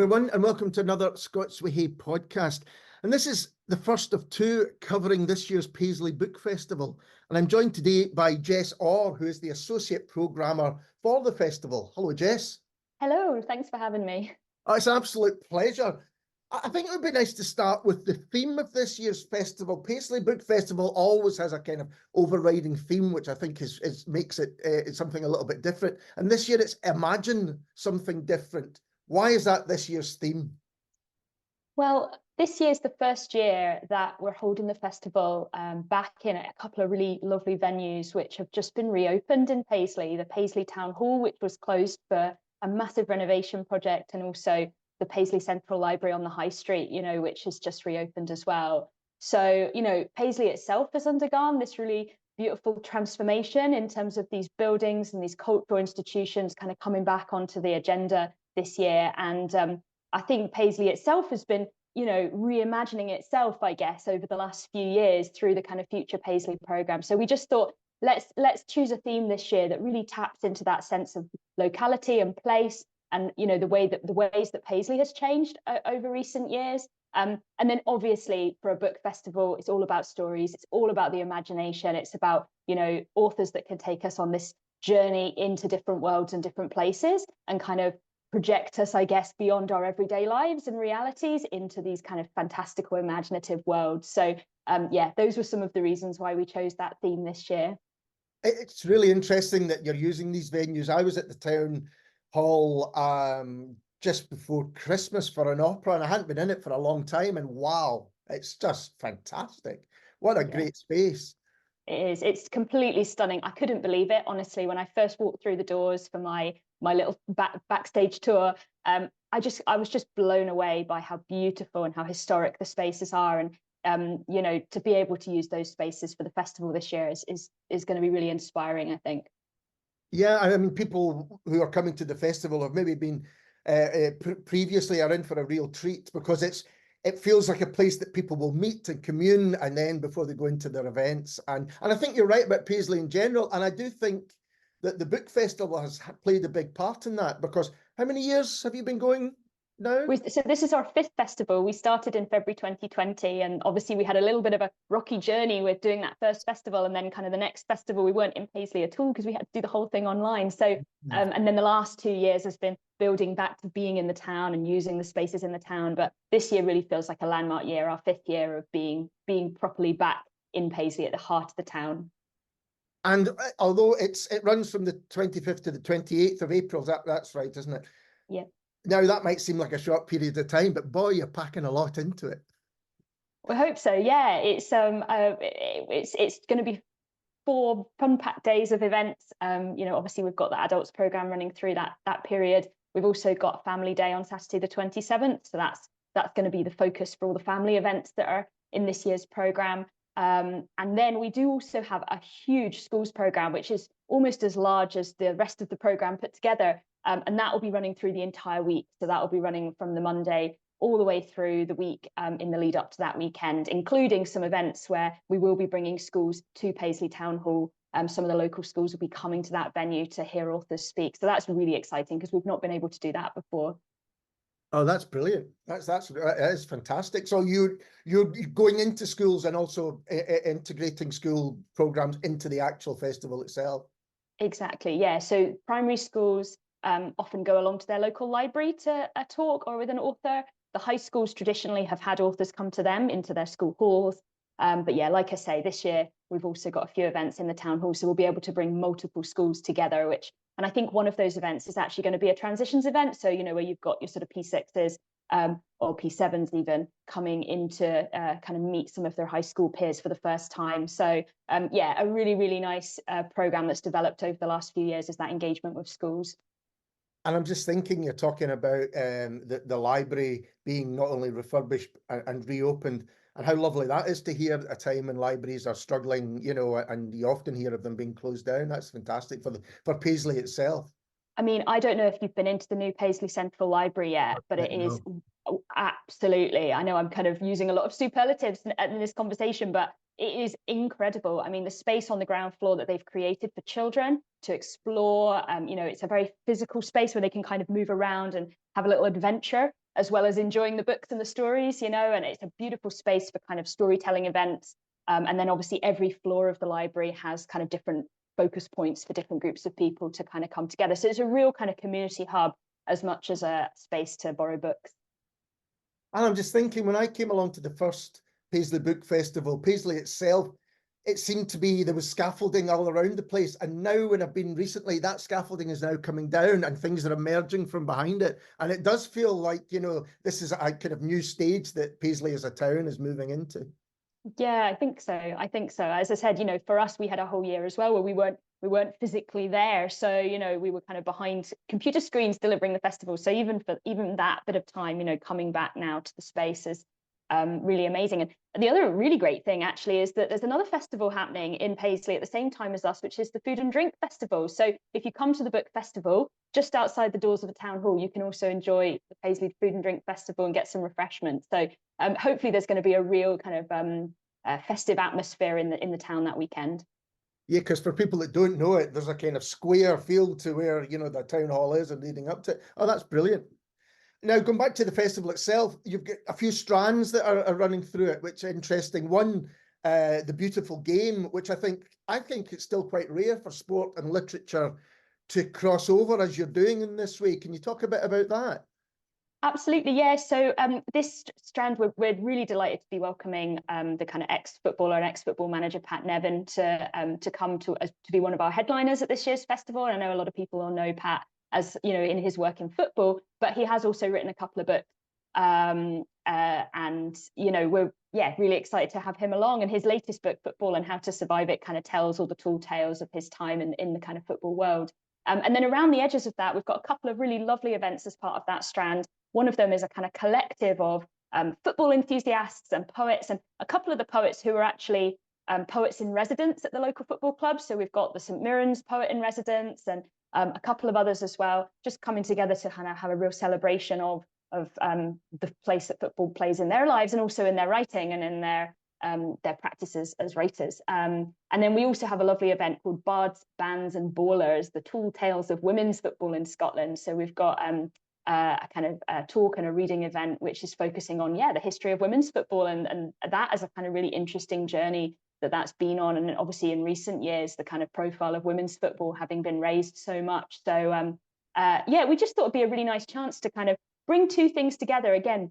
everyone, and welcome to another Scots Whay Hae podcast. And this is the first of two covering this year's Paisley Book Festival. And I'm joined today by Jess Orr, who is the Associate Programmer for the festival. Hello, Jess. Hello, thanks for having me. Oh, it's an absolute pleasure. I think it would be nice to start with the theme of this year's festival. Paisley Book Festival always has a kind of overriding theme, which I think makes it something a little bit different. And this year it's Imagine Something Different. Why is that this year's theme? Well, this year's the first year that we're holding the festival back in a couple of really lovely venues, which have just been reopened in Paisley. The Paisley Town Hall, which was closed for a massive renovation project, and also the Paisley Central Library on the High Street, which has just reopened as well. So, Paisley itself has undergone this really beautiful transformation in terms of these buildings and these cultural institutions kind of coming back onto the agenda this year. And I think Paisley itself has been, reimagining itself, I guess, over the last few years through the kind of Future Paisley program. So we just thought, let's choose a theme this year that really taps into that sense of locality and place, and the ways that Paisley has changed over recent years. And then obviously for a book festival, it's all about stories. It's all about the imagination. It's about, authors that can take us on this journey into different worlds and different places and kind of project us, I guess, beyond our everyday lives and realities into these kind of fantastical, imaginative worlds. So those were some of the reasons why we chose that theme this year. It's really interesting that you're using these venues. I was at the town hall just before Christmas for an opera, and I hadn't been in it for a long time, and wow, it's just fantastic. What a great space. It is. It's completely stunning. I couldn't believe it, honestly, when I first walked through the doors for my little backstage tour. I was just blown away by how beautiful and how historic the spaces are, and to be able to use those spaces for the festival this year is going to be really inspiring, I think. Yeah, I mean, people who are coming to the festival have maybe been previously are in for a real treat, because it feels like a place that people will meet and commune, and then before they go into their events. And I think you're right about Paisley in general, and I do think that the book festival has played a big part in that, because how many years have you been going now? So this is our fifth festival. We started in February 2020, and obviously we had a little bit of a rocky journey with doing that first festival, and then kind of the next festival we weren't in Paisley at all because we had to do the whole thing online. So and then the last 2 years has been building back to being in the town and using the spaces in the town. But this year really feels like a landmark year, our fifth year of being properly back in Paisley at the heart of the town. And although it runs from the 25th to the 28th of April, that's right, isn't it? Yeah. Now that might seem like a short period of time, but boy, you're packing a lot into it. We hope so. Yeah, it's going to be 4 fun-packed days of events. Obviously we've got the adults program running through that period. We've also got Family Day on Saturday the 27th, so that's going to be the focus for all the family events that are in this year's program. And then we do also have a huge schools program, which is almost as large as the rest of the program put together. And that will be running through the entire week. So that will be running from the Monday all the way through the week in the lead up to that weekend, including some events where we will be bringing schools to Paisley Town Hall. Some of the local schools will be coming to that venue to hear authors speak. So that's really exciting because we've not been able to do that before. Oh, that's brilliant. That is fantastic. So you're going into schools and also integrating school programs into the actual festival itself. Exactly. Yeah. So primary schools often go along to their local library to a talk or with an author. The high schools traditionally have had authors come to them into their school halls. But yeah, like I say, this year we've also got a few events in the town hall, so we'll be able to bring multiple schools together, and I think one of those events is actually going to be a transitions event. So, where you've got your sort of P6s or P7s even coming in to kind of meet some of their high school peers for the first time. So, a really, really nice program that's developed over the last few years is that engagement with schools. And I'm just thinking, you're talking about the library being not only refurbished and reopened, and how lovely that is to hear at a time when libraries are struggling, and you often hear of them being closed down. That's fantastic for Paisley itself. I mean, I don't know if you've been into the new Paisley Central Library yet, but it is absolutely, I know I'm kind of using a lot of superlatives in this conversation, but it is incredible. I mean, the space on the ground floor that they've created for children to explore, it's a very physical space where they can kind of move around and have a little adventure. as well as enjoying the books and the stories, you know, and it's a beautiful space for kind of storytelling events. And then obviously every floor of the library has kind of different focus points for different groups of people to kind of come together. So it's a real kind of community hub as much as a space to borrow books. And I'm just thinking, when I came along to the first Paisley Book Festival, Paisley itself, it seemed to be there was scaffolding all around the place. And now when I've been recently, that scaffolding is now coming down and things are emerging from behind it. And it does feel like, you know, this is a kind of new stage that Paisley as a town is moving into. Yeah, I think so. I think so. As I said, you know, for us, we had a whole year as well where we weren't physically there. So, you know, we were kind of behind computer screens delivering the festival. So even that bit of time, you know, coming back now to the space is really amazing. And the other really great thing actually is that there's another festival happening in Paisley at the same time as us, which is the Food and Drink Festival. So if you come to the book festival, just outside the doors of the town hall, you can also enjoy the Paisley Food and Drink Festival and get some refreshments. So hopefully there's going to be a real kind of festive atmosphere in the town that weekend. Yeah, because for people that don't know it, there's a kind of square field to where, you know, the town hall is and leading up to it. Oh, that's brilliant. Now, going back to the festival itself, you've got a few strands that are running through it, which is interesting. One, the beautiful game, which I think it's still quite rare for sport and literature to cross over as you're doing in this way. Can you talk a bit about that? Absolutely, yeah. So this strand, we're really delighted to be welcoming the kind of ex-footballer and ex-football manager Pat Nevin to come to be one of our headliners at this year's festival. And I know a lot of people will know Pat as, you know, in his work in football, but he has also written a couple of books. And you know, we're really excited to have him along. And his latest book, Football and How to Survive It, kind of tells all the tall tales of his time in the kind of football world. And then around the edges of that, we've got a couple of really lovely events as part of that strand. One of them is a kind of collective of football enthusiasts and poets, and a couple of the poets who are actually poets in residence at the local football club. So we've got the St Mirren's poet in residence and a couple of others as well, just coming together to kind of have a real celebration of the place that football plays in their lives and also in their writing and in their practices as writers. And then we also have a lovely event called Bards, Bands and Ballers, the tall tales of women's football in Scotland. So we've got a kind of a talk and a reading event which is focusing on the history of women's football and that as a kind of really interesting journey that's been on, and obviously in recent years the kind of profile of women's football having been raised so much. So we just thought it'd be a really nice chance to kind of bring two things together. Again,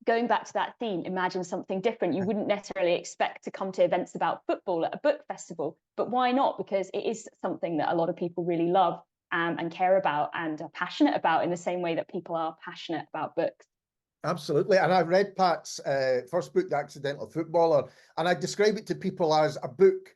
going back to that theme, imagine something different. You wouldn't necessarily expect to come to events about football at a book festival, but why not? Because it is something that a lot of people really love and care about and are passionate about in the same way that people are passionate about books. Absolutely. And I've read Pat's first book, The Accidental Footballer, and I describe it to people as a book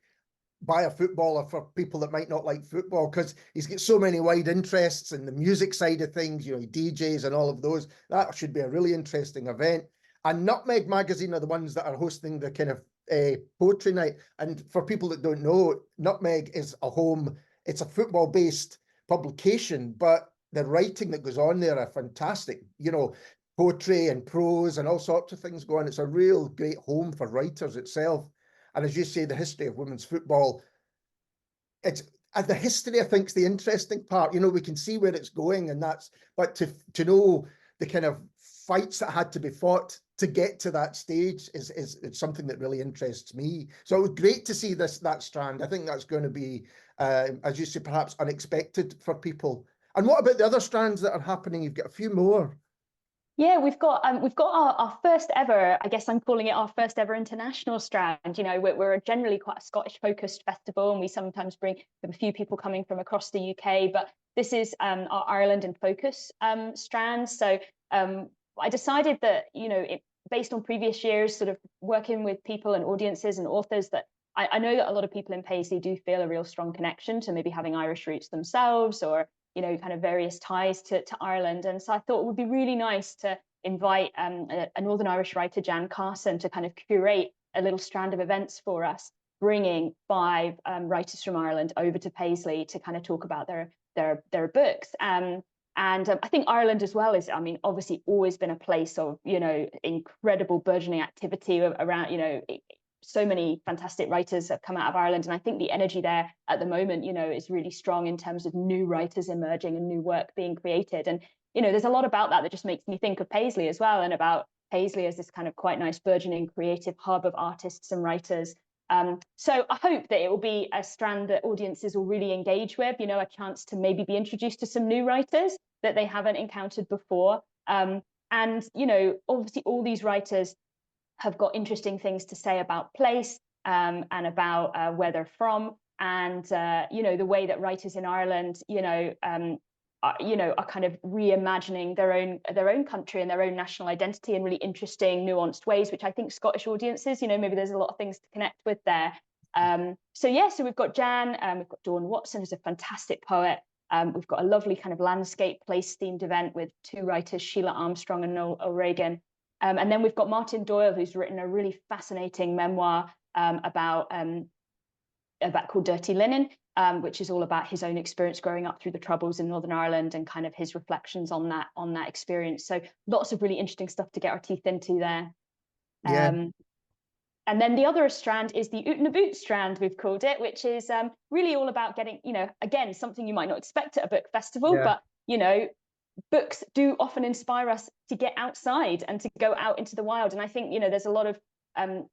by a footballer for people that might not like football, because he's got so many wide interests in the music side of things, you know, he DJs and all of those. That should be a really interesting event. And Nutmeg Magazine are the ones that are hosting the kind of poetry night. And for people that don't know, Nutmeg is it's a football-based publication, but the writing that goes on there are fantastic, you know, poetry and prose and all sorts of things go on. It's a real great home for writers itself. And as you say, the history of women's football, the history, I think, is the interesting part. You know, we can see where it's going, but to know the kind of fights that had to be fought to get to that stage is something that really interests me. So it was great to see that strand. I think that's going to be, as you say, perhaps unexpected for people. And what about the other strands that are happening? You've got a few more. Yeah, we've got our first ever, I guess I'm calling it our first ever international strand. You know, we're generally quite a Scottish focused festival, and we sometimes bring a few people coming from across the UK, but this is our Ireland in focus strand. So I decided that, you know, based on previous years, sort of working with people and audiences and authors, that I know that a lot of people in Paisley do feel a real strong connection to maybe having Irish roots themselves, or you know, kind of various ties to Ireland. And so I thought it would be really nice to invite a Northern Irish writer, Jan Carson, to kind of curate a little strand of events for us, bringing 5 writers from Ireland over to Paisley to kind of talk about their books. And I think Ireland as well is, I mean, obviously always been a place of, you know, incredible burgeoning activity around, you know, so many fantastic writers have come out of Ireland. And I think the energy there at the moment, you know, is really strong in terms of new writers emerging and new work being created. And you know, there's a lot about that that just makes me think of Paisley as well, and about Paisley as this kind of quite nice burgeoning creative hub of artists and writers. So I hope that it will be a strand that audiences will really engage with, you know, a chance to maybe be introduced to some new writers that they haven't encountered before. And, you know, obviously all these writers have got interesting things to say about place, and about where they're from. And, you know, the way that writers in Ireland, are kind of reimagining their own country and their own national identity in really interesting, nuanced ways, which I think Scottish audiences, you know, maybe there's a lot of things to connect with there. So we've got Jan, we've got Dawn Watson, who's a fantastic poet. We've got a lovely kind of landscape place themed event with two writers, Sheila Armstrong and Noel O'Regan. And then we've got Martin Doyle, who's written a really fascinating memoir about called Dirty Linen, which is all about his own experience growing up through the Troubles in Northern Ireland and kind of his reflections on that experience. So lots of really interesting stuff to get our teeth into there. Yeah. And then the other strand is the Oot and Aboot strand, we've called it, which is really all about getting, you know, again, something you might not expect at a book festival, but, you know, books do often inspire us to get outside and to go out into the wild. And I think, you know, there's a lot of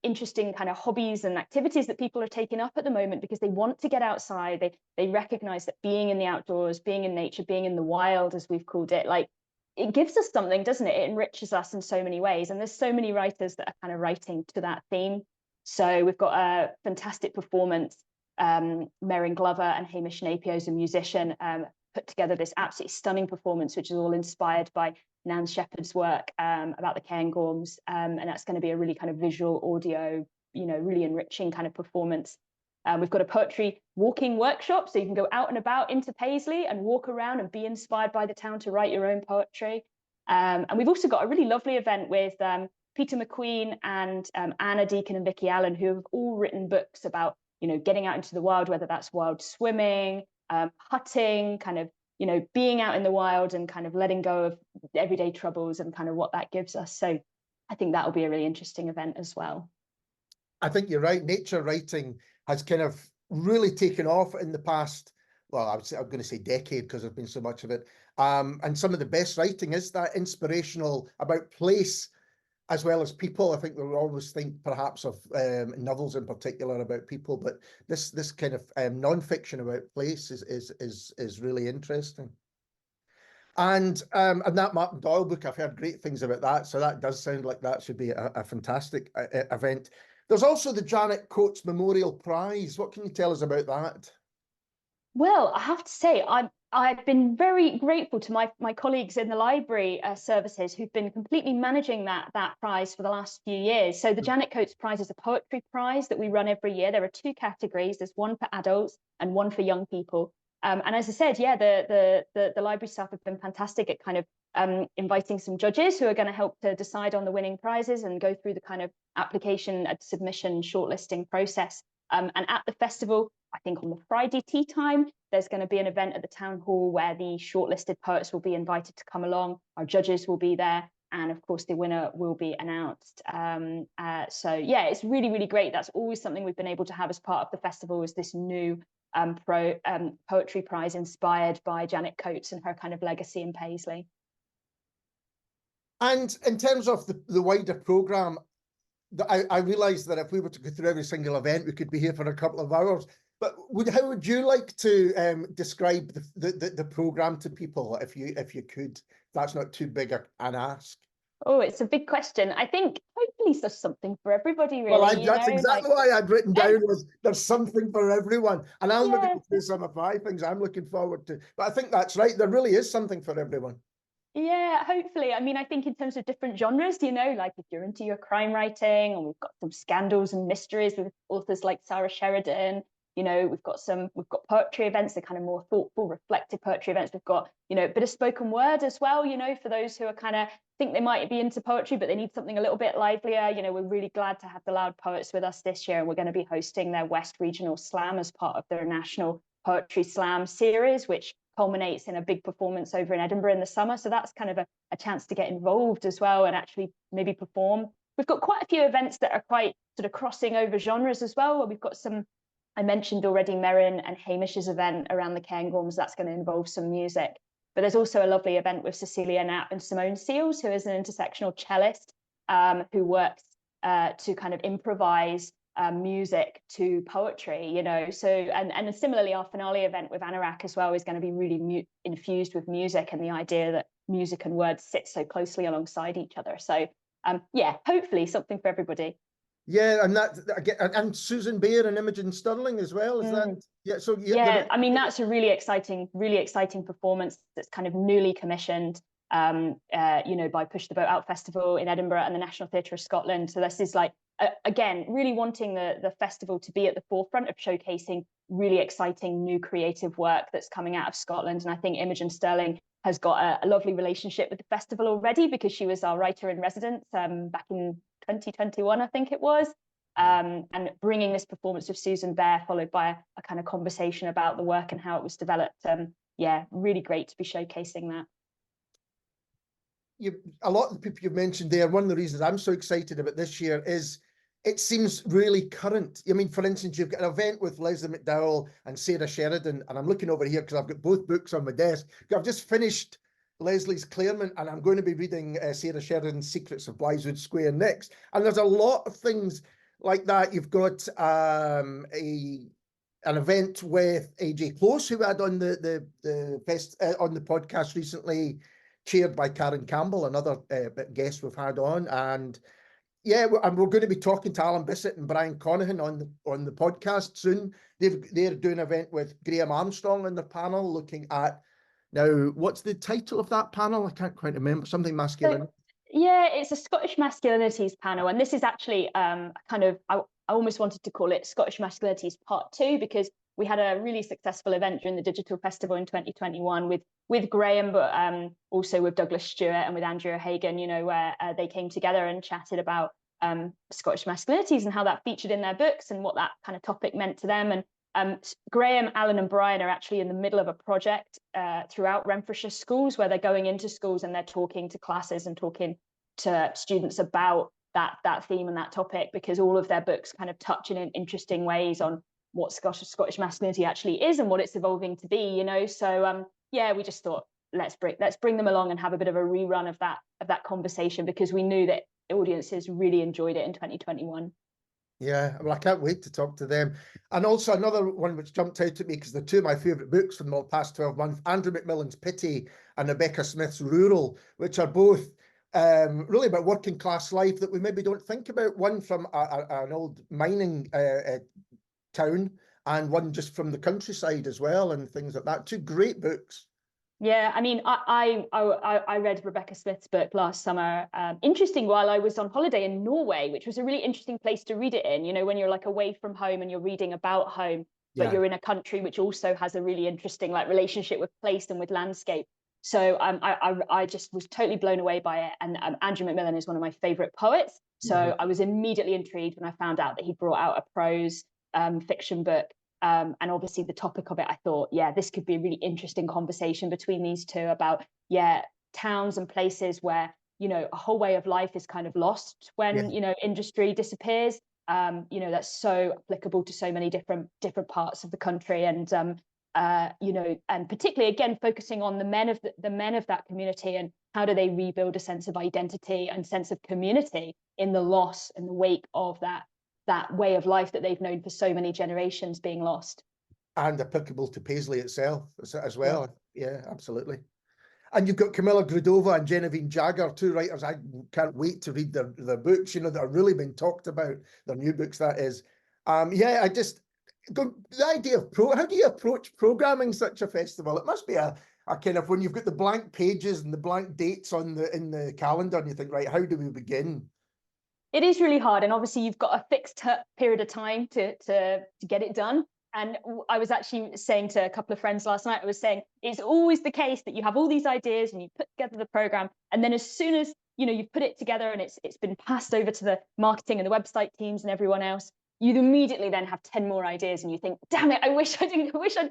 interesting kind of hobbies and activities that people are taking up at the moment because they want to get outside. They recognize that being in the outdoors, being in nature, being in the wild, as we've called it, like, it gives us something, doesn't it? It enriches us in so many ways. And there's so many writers that are kind of writing to that theme. So we've got a fantastic performance. Merrin Glover and Hamish Napier, who's a musician, put together this absolutely stunning performance, which is all inspired by Nan Shepherd's work about the Cairngorms. And that's going to be a really kind of visual, audio, you know, really enriching kind of performance. We've got a poetry walking workshop, so you can go out and about into Paisley and walk around and be inspired by the town to write your own poetry. And we've also got a really lovely event with Peter McQueen and Anna Deacon and Vicky Allen, who have all written books about, you know, getting out into the wild, whether that's wild swimming, hutting, kind of, you know, being out in the wild and kind of letting go of everyday troubles and kind of what that gives us. So I think that'll be a really interesting event as well. I think you're right. Nature writing has kind of really taken off in the past, well, I'm going to say decade because there's been so much of it. And some of the best writing is that inspirational about place as well as people. I think we always think perhaps of novels in particular about people, but this kind of non-fiction about place is really interesting. And that Martin Doyle book, I've heard great things about that. So that does sound like that should be a fantastic event. There's also the Janet Coates Memorial Prize. What can you tell us about that? Well, I have to say, I've been very grateful to my colleagues in the library services who've been completely managing that prize for the last few years. So the Janet Coates Prize is a poetry prize that we run every year. There are two categories. There's one for adults and one for young people. And as I said, yeah, the library staff have been fantastic at kind of inviting some judges who are going to help to decide on the winning prizes and go through the kind of application, submission, shortlisting process. And at the festival, I think on the Friday tea time, there's going to be an event at the town hall where the shortlisted poets will be invited to come along. Our judges will be there. And of course, the winner will be announced. So yeah, it's really, really great. That's always something we've been able to have as part of the festival, is this new poetry prize inspired by Janet Coates and her kind of legacy in Paisley. And in terms of the wider programme, I realised that if we were to go through every single event, we could be here for a couple of hours. But how would you like to describe the programme to people, if you could? That's not too big an ask. Oh, it's a big question. I think hopefully there's something for everybody, really. Well, that's exactly why I'd written down was there's something for everyone. And I'm looking to do some of my things I'm looking forward to. But I think that's right. There really is something for everyone. Yeah, hopefully. I mean, I think in terms of different genres, you know, like if you're into your crime writing, and we've got some scandals and mysteries with authors like Sarah Sheridan. You know, we've got poetry events, the kind of more thoughtful, reflective poetry events. We've got, you know, a bit of spoken word as well, you know, for those who are kind of think they might be into poetry, but they need something a little bit livelier. You know, we're really glad to have the Loud Poets with us this year, and we're going to be hosting their West Regional Slam as part of their National Poetry Slam series, which culminates in a big performance over in Edinburgh in the summer. So that's kind of a chance to get involved as well and actually maybe perform. We've got quite a few events that are quite sort of crossing over genres as well. We've got some, I mentioned already, Merrin and Hamish's event around the Cairngorms. That's going to involve some music. But there's also a lovely event with Cecilia Knapp and Simone Seals, who is an intersectional cellist who works to kind of improvise music to poetry, you know. So and similarly, our finale event with Anorak as well is going to be really infused with music and the idea that music and words sit so closely alongside each other. So yeah, hopefully something for everybody. Yeah, and that again, and Susan Baer and Imogen Sterling as well. Is that yeah? So yeah, I mean that's a really exciting performance that's kind of newly commissioned, you know, by Push the Boat Out Festival in Edinburgh and the National Theatre of Scotland. So this is like again really wanting the festival to be at the forefront of showcasing really exciting new creative work that's coming out of Scotland. And I think Imogen Sterling has got a lovely relationship with the festival already, because she was our writer in residence back in 2021, I think it was. And bringing this performance of Susan Baer, followed by a kind of conversation about the work and how it was developed. Yeah, really great to be showcasing that. A lot of the people you've mentioned there, one of the reasons I'm so excited about this year is it seems really current. I mean, for instance, you've got an event with Leslie McDowell and Sarah Sheridan, and I'm looking over here because I've got both books on my desk. I've just finished Leslie's Claremont, and I'm going to be reading Sarah Sheridan's Secrets of Wisewood Square next. And there's a lot of things like that. You've got an event with AJ Close, who I had on the podcast recently, chaired by Karen Campbell, another guest we've had on. And yeah, and we're going to be talking to Alan Bissett and Brian Conahan on the podcast soon. They're doing an event with Graham Armstrong on the panel, looking at, now, what's the title of that panel? I can't quite remember. Something masculine. Yeah, it's a Scottish masculinities panel, and this is actually kind of, I almost wanted to call it Scottish Masculinities Part 2, because we had a really successful event during the Digital Festival in 2021 with Graham, but also with Douglas Stewart and with Andrew O'Hagan, you know, where they came together and chatted about Scottish masculinities and how that featured in their books and what that kind of topic meant to them. And Graham, Alan and Brian are actually in the middle of a project throughout Renfrewshire schools, where they're going into schools and they're talking to classes and talking to students about that theme and that topic, because all of their books kind of touch in interesting ways on what Scottish masculinity actually is and what it's evolving to be, you know. So yeah, we just thought let's bring them along and have a bit of a rerun of that conversation, because we knew that audiences really enjoyed it in 2021. Yeah, well, I can't wait to talk to them. And also another one which jumped out at me, because they're two of my favourite books from the past 12 months, Andrew Macmillan's Pity and Rebecca Smith's Rural, which are both really about working class life that we maybe don't think about. One from an old mining town, and one just from the countryside as well, and things like that. Two great books. Yeah, I mean, I read Rebecca Smith's book last summer. Interesting, while I was on holiday in Norway, which was a really interesting place to read it in. You know, when you're like away from home and you're reading about home, but you're in a country which also has a really interesting like relationship with place and with landscape. So I just was totally blown away by it. And Andrew Macmillan is one of my favorite poets. So I was immediately intrigued when I found out that he brought out a prose fiction book. And obviously the topic of it, I thought, yeah, this could be a really interesting conversation between these two about, yeah, towns and places where, you know, a whole way of life is kind of lost when, you know, industry disappears. You know, that's so applicable to so many different parts of the country. And, you know, and particularly, again, focusing on the men of that community, and how do they rebuild a sense of identity and sense of community in the loss and the wake of that way of life that they've known for so many generations being lost. And applicable to Paisley itself as well. Yeah, absolutely. And you've got Camilla Grudova and Genevieve Jagger, two writers I can't wait to read their books, you know, that are really been talked about, their new books, that is. Yeah, I just, the idea of how do you approach programming such a festival? It must be a kind of, when you've got the blank pages and the blank dates in the calendar, and you think, right, how do we begin? It is really hard, and obviously you've got a fixed period of time to get it done. And I was actually saying to a couple of friends last night, I was saying it's always the case that you have all these ideas and you put together the program, and then as soon as you know you've put it together and it's been passed over to the marketing and the website teams and everyone else, you immediately then have 10 more ideas, and you think, damn it, I wish I'd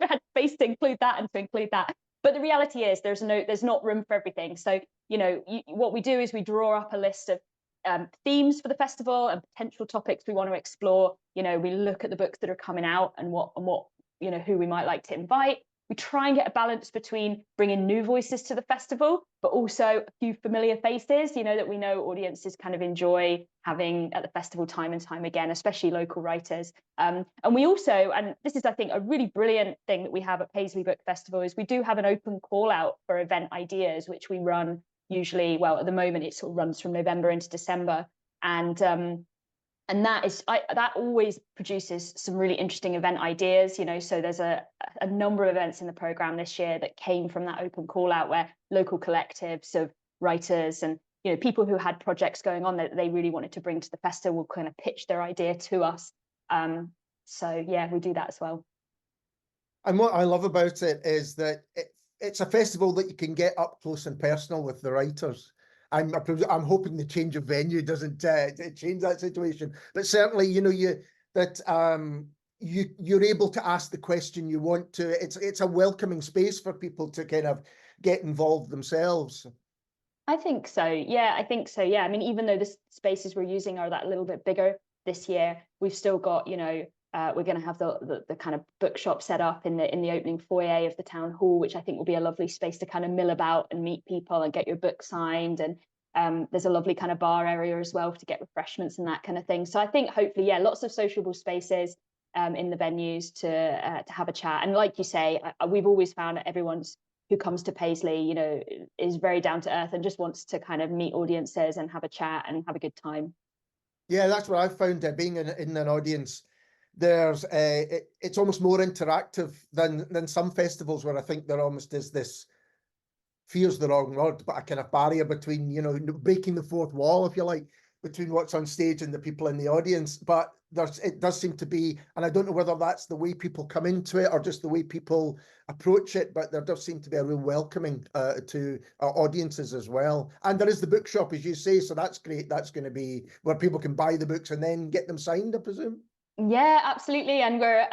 had space to include that and to include that. But the reality is there's not room for everything. So you know what we do is we draw up a list of themes for the festival and potential topics we want to explore. You know, we look at the books that are coming out and what you know, who we might like to invite. we try and get a balance between bringing new voices to the festival, but also a few familiar faces, you know, that we know audiences kind of enjoy having at the festival time and time again, especially local writers. And we also, and this is, I think, a really brilliant thing that we have at Paisley Book Festival, is we do have an open call out for event ideas, which we run usually, well, at the moment it sort of runs from November into December. And that is, that always produces some really interesting event ideas, you know. So there's a number of events in the program this year that came from that open call out, where local collectives of writers and, you know, people who had projects going on that they really wanted to bring to the festival will kind of pitch their idea to us. So yeah, we do that as well. And what I love about it is that it's a festival that you can get up close and personal with the writers. I'm hoping the change of venue doesn't change that situation, but certainly, you know, you're able to ask the question you want to. It's a welcoming space for people to kind of get involved themselves. I think so. Yeah, I think so. Yeah, I mean, even though the spaces we're using are that little bit bigger this year, we've still got, you know, we're going to have the kind of bookshop set up in the opening foyer of the town hall, which I think will be a lovely space to kind of mill about and meet people and get your book signed. And there's a lovely kind of bar area as well to get refreshments and that kind of thing. So I think hopefully, yeah, lots of sociable spaces in the venues to have a chat. And like you say, we've always found that everyone's who comes to Paisley, you know, is very down to earth and just wants to kind of meet audiences and have a chat and have a good time. Yeah, that's what I've found, being in an audience. There's it's almost more interactive than some festivals, where I think there almost is this, fear's the wrong word, but a kind of barrier between, you know, breaking the fourth wall, if you like, between what's on stage and the people in the audience. But it does seem to be, and I don't know whether that's the way people come into it or just the way people approach it, but there does seem to be a real welcoming to our audiences as well. And there is the bookshop, as you say, so that's great. That's going to be where people can buy the books and then get them signed, I presume. Yeah, absolutely. And we're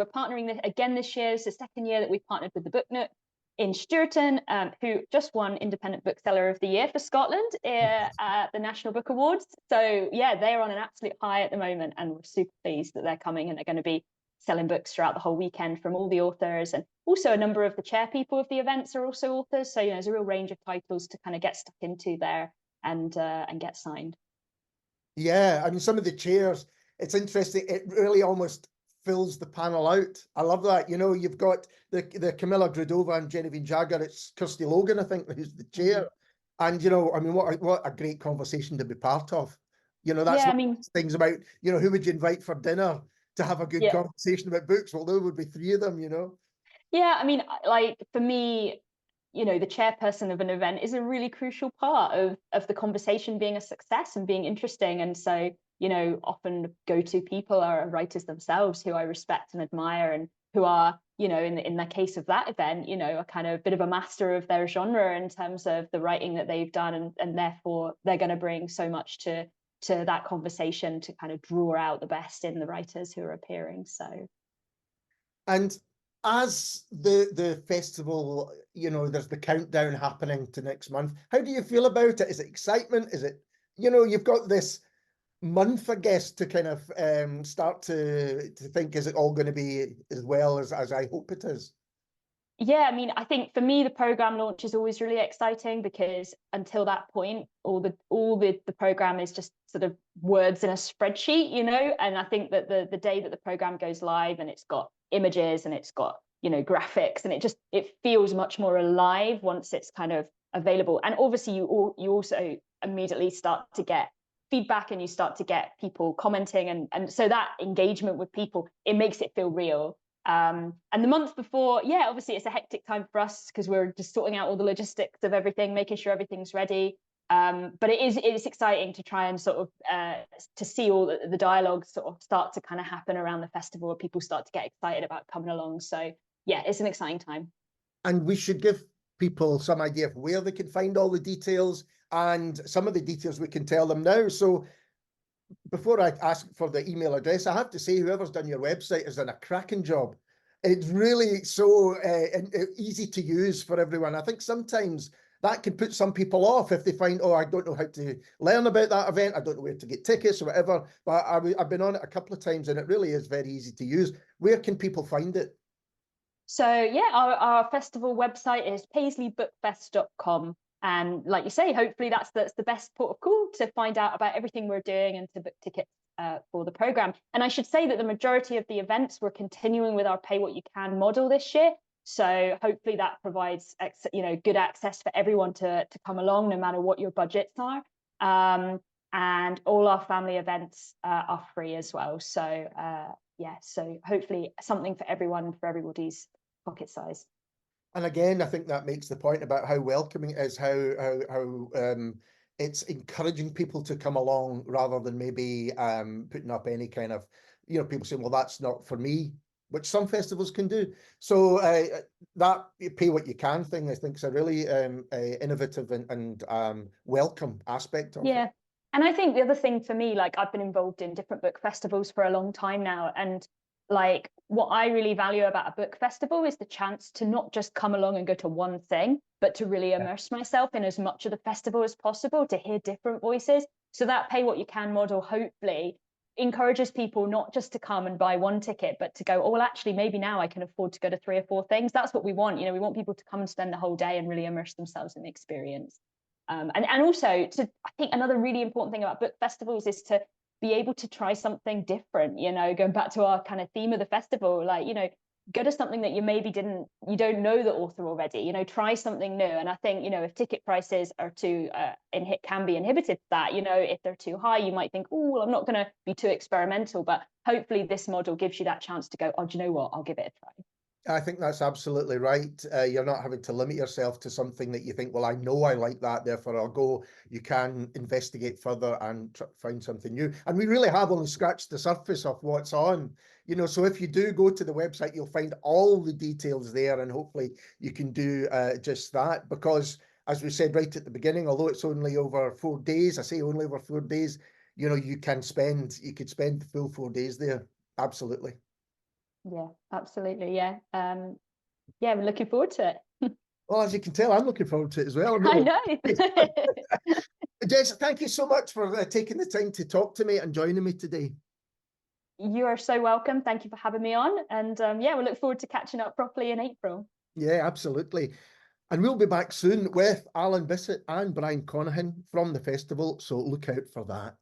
partnering again this year. It's the second year that we've partnered with the Book Nook in Sturton, who just won Independent Bookseller of the Year for Scotland at the National Book Awards. So yeah, they're on an absolute high at the moment, and we're super pleased that they're coming and they're going to be selling books throughout the whole weekend from all the authors. And also a number of the chair people of the events are also authors. So, you know, there's a real range of titles to kind of get stuck into there and get signed. Yeah, I mean, some of the chairs, it's interesting. It really almost fills the panel out. I love that. You know, you've got the Camilla Gradova and Genevieve Jagger. It's Kirsty Logan, I think, who's the chair. And, you know, I mean, what a great conversation to be part of. You know, that's Yeah, what I mean, things about, you know, who would you invite for dinner to have a good yeah. conversation about books? Well, there would be three of them, you know. Yeah, I mean, like for me, you know, the chairperson of an event is a really crucial part of the conversation being a success and being interesting. And so, you know, often go-to people are writers themselves who I respect and admire, and who are, you know, in the case of that event, you know, a kind of bit of a master of their genre in terms of the writing that they've done, and therefore they're going to bring so much to that conversation to kind of draw out the best in the writers who are appearing. So, And as the festival, you know, there's the countdown happening to next month. How do you feel about it? Is it excitement? Is it, you know, you've got this month, I guess, to kind of start to think, is it all going to be as well as I hope it is? yeah, I mean, I think for me, the program launch is always really exciting, because until that point, all the program is just sort of words in a spreadsheet, you know. And I think that the day that the program goes live and it's got images and it's got, you know, graphics, and it feels much more alive once it's kind of available. And obviously, you also immediately start to get feedback, and you start to get people commenting, and so that engagement with people, it makes it feel real. And the month before, yeah, obviously it's a hectic time for us because we're just sorting out all the logistics of everything, making sure everything's ready. But it is exciting to try and sort of to see all the dialogue sort of start to kind of happen around the festival, where people start to get excited about coming along. So yeah, it's an exciting time. And we should give people some idea of where they can find all the details, and some of the details we can tell them now. So before I ask for the email address, I have to say, whoever's done your website has done a cracking job. It's really so easy to use for everyone. I think sometimes that can put some people off if they find, oh, I don't know how to learn about that event. I don't know where to get tickets or whatever. But I've been on it a couple of times, and it really is very easy to use. Where can people find it? So yeah, our festival website is paisleybookfest.com. And like you say, hopefully that's the best port of call to find out about everything we're doing and to book tickets for the program. And I should say that the majority of the events we're continuing with our pay what you can model this year. So hopefully that provides good access for everyone to come along, no matter what your budgets are. And all our family events are free as well. So yeah, so hopefully something for everyone, for everybody's pocket size. And again, I think that makes the point about how welcoming it is, how it's encouraging people to come along rather than maybe putting up any kind of, people saying, well, that's not for me, which some festivals can do. So that pay what you can thing, I think, is a really innovative and welcome aspect of it. And I think the other thing for me, like I've been involved in different book festivals for a long time now, and like what I really value about a book festival is the chance to not just come along and go to one thing, but to really immerse myself in as much of the festival as possible, to hear different voices. So that pay what you can model hopefully encourages people not just to come and buy one ticket, but to go, oh, well, actually, maybe now I can afford to go to 3 or 4 things. That's what we want. We want people to come and spend the whole day and really immerse themselves in the experience. And also, I think another really important thing about book festivals is to be able to try something different, going back to our kind of theme of the festival, like, go to something that you maybe you don't know the author already, try something new. And I think, if ticket prices are can be inhibited to that, if they're too high, you might think, oh, well, I'm not going to be too experimental, but hopefully this model gives you that chance to go, oh, do you know what, I'll give it a try. I think that's absolutely right. You're not having to limit yourself to something that you think, well, I know I like that, therefore I'll go. You can investigate further and find something new. And we really have only scratched the surface of what's on. So if you do go to the website, you'll find all the details there, and hopefully you can do just that. Because as we said right at the beginning, although it's only over 4 days, I say only over 4 days, you could spend the full 4 days there. Absolutely. Yeah, absolutely. Yeah. Yeah, we're looking forward to it. Well, as you can tell, I'm looking forward to it as well. I know. Jess, thank you so much for taking the time to talk to me and joining me today. You are so welcome. Thank you for having me on. And yeah, we look forward to catching up properly in April. Yeah, absolutely. And we'll be back soon with Alan Bissett and Brian Conahan from the festival, so look out for that.